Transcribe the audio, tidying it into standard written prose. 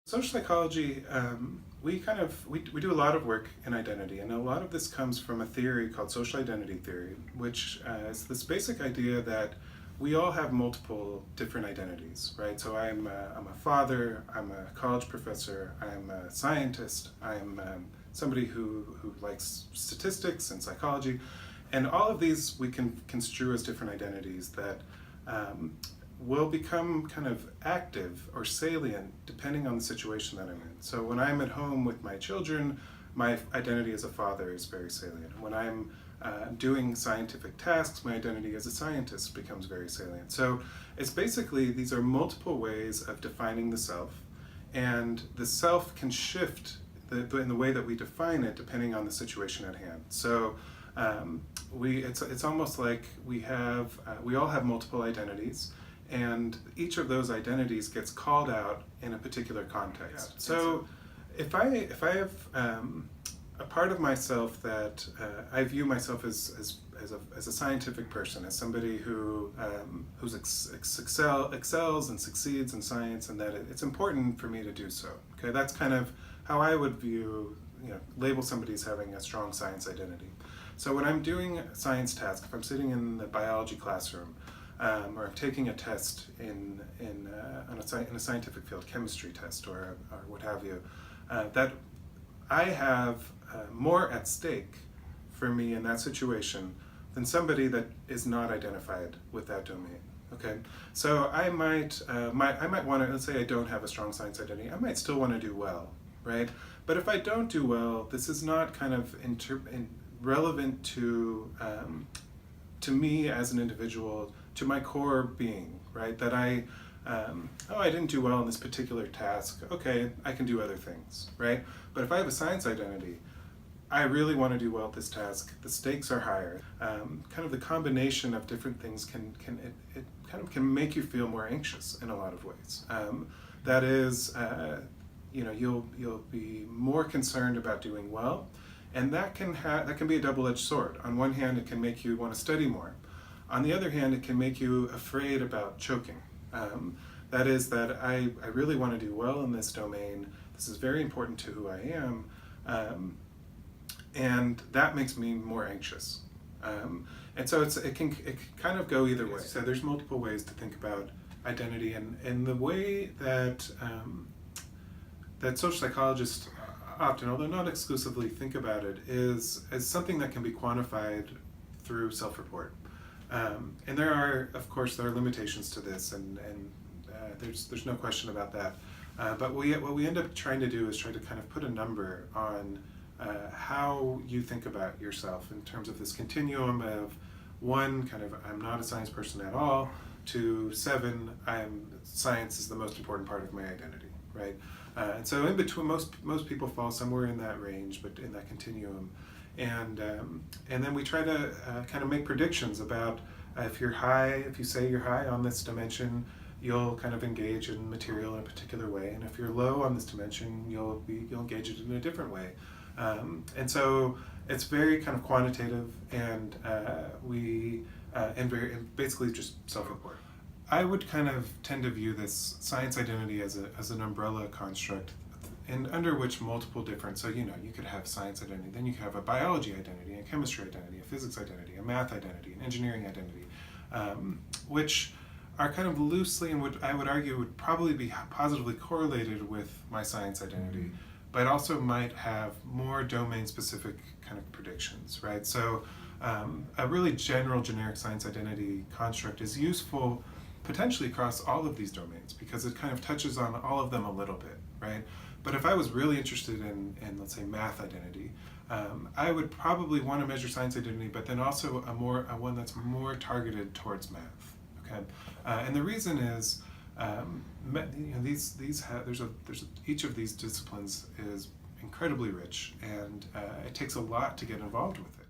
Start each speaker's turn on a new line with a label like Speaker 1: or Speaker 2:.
Speaker 1: Social psychology, we do a lot of work in identity, and a lot of this comes from a theory called social identity theory, which is this basic idea that we all have multiple different identities, right? So I'm a father, I'm a college professor, I'm a scientist, I'm somebody who likes statistics and psychology, and all of these we can construe as different identities that will become kind of active or salient depending on the situation that I'm in. So when I'm at home with my children, my identity as a father is very salient. When I'm doing scientific tasks, my identity as a scientist becomes very salient. So it's basically, these are multiple ways of defining the self, and the self can shift in the way that we define it depending on the situation at hand. So it's almost like we all have multiple identities, and each of those identities gets called out in a particular context. Yeah. So if I have a part of myself that I view myself as a scientific person, as somebody who excels and succeeds in science, and that it's important for me to do so. Okay, that's kind of how I would label somebody as having a strong science identity. So when I'm doing a science task, if I'm sitting in the biology classroom, or I'm taking a test in a scientific field, chemistry test or what have you, that I have more at stake for me in that situation than somebody that is not identified with that domain. Okay, so I might want to, let's say I don't have a strong science identity, I might still want to do well, right? But if I don't do well, this is not kind of relevant to me as an individual, to my core being, right? That I didn't do well in this particular task. Okay, I can do other things, right? But if I have a science identity, I really want to do well at this task. The stakes are higher. Kind of the combination of different things can make you feel more anxious in a lot of ways. That is, you'll be more concerned about doing well, and that can be a double-edged sword. On one hand, it can make you want to study more. On the other hand, it can make you afraid about choking. That is that I really want to do well in this domain. This is very important to who I am, and that makes me more anxious. And so it can kind of go either way. So there's multiple ways to think about identity, and the way that social psychologists often, although not exclusively, think about it is as something that can be quantified through self-report. And there are limitations to this, and there's no question about that. But what we end up trying to do is try to kind of put a number on how you think about yourself in terms of this continuum of 1, kind of I'm not a science person at all, to 7, science is the most important part of my identity, right? And so in between, most people fall somewhere in that range, but in that continuum. And then we try to kind of make predictions about if you say you're high on this dimension, you'll kind of engage in material in a particular way, and if you're low on this dimension, you'll engage it in a different way. And so it's very kind of quantitative, and basically just self-report. I would kind of tend to view this science identity as an umbrella construct, and under which multiple different, so you could have science identity, then you could have a biology identity, a chemistry identity, a physics identity, a math identity, an engineering identity, which are kind of loosely, and I would argue would probably be positively correlated with my science identity, but also might have more domain-specific kind of predictions, right? So a really generic science identity construct is useful potentially across all of these domains because it kind of touches on all of them a little bit, right? But if I was really interested in let's say, math identity, I would probably want to measure science identity, but then also one that's more targeted towards math. Okay, and the reason is, each of these disciplines is incredibly rich, and it takes a lot to get involved with it.